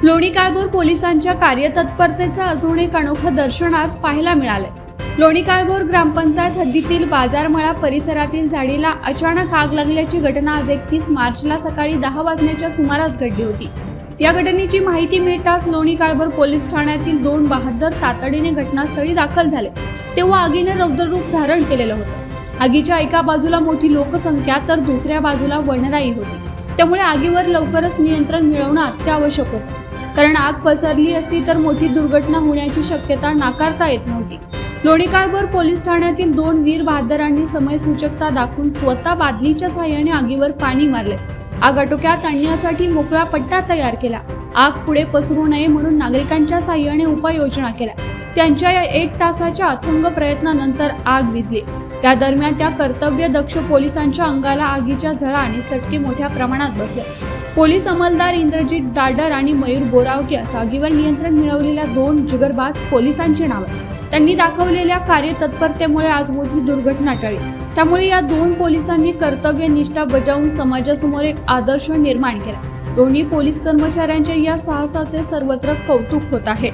लोणी काळभोर पोलिसांच्या कार्यतत्परतेचं अजून एक अनोखं दर्शन आज पाहायला मिळालंय। लोणी काळभोर ग्रामपंचायत हद्दीतील बाजारमळा परिसरातील झाडीला अचानक आग लागल्याची घटना आज 31 मार्चला सकाळी 10 वाजण्याच्या सुमारास घडली होती। या घटनेची माहिती मिळताच लोणी काळभोर पोलीस ठाण्यातील 2 बहादर तातडीने घटनास्थळी दाखल झाले। तेव्हा आगीने रौद्ररूप धारण केलेलं होतं। आगीच्या एका बाजूला मोठी लोकसंख्या तर दुसऱ्या बाजूला वनराई होती। त्यामुळे आगीवर लवकरच नियंत्रण मिळवणं अत्यावश्यक होतं, कारण आग पसरली असती तर मोठी दुर्घटना होण्याची शक्यता नाकारता येत नव्हती। लोणी काळभोर पोलीस ठाण्यातील 2 वीर बहादरांनी समयसूचकता दाखवून स्वतः बादलीच्या साहाय्याने आगीवर पाणी मारले। आग आटोक्यात आणण्यासाठी मोकळा पट्टा तयार केला। आग पुढे पसरू नये म्हणून नागरिकांच्या साहाय्याने उपाययोजना केल्या। त्यांच्या या 1 तासाच्या अथक प्रयत्नानंतर आग विझली। या दरम्यान त्या कर्तव्यदक्ष पोलिसांच्या अंगाला आगीच्या झळा आणि चटके मोठ्या प्रमाणात बसले। पोलीस अंमलदार इंद्रजित डाडर आणि मयूर बोरावके असं आगीवर नियंत्रण मिळवलेल्या 2 जिगरबाज पोलिसांचे नाव आहे। त्यांनी दाखवलेल्या कार्यतत्परतेमुळे आज मोठी दुर्घटना टळली। त्यामुळे या 2 पोलिसांनी कर्तव्यनिष्ठा बजावून समाजासमोर एक आदर्श निर्माण केला। दोन्ही पोलीस कर्मचाऱ्यांच्या या साहसाचे सर्वत्र कौतुक होत आहे।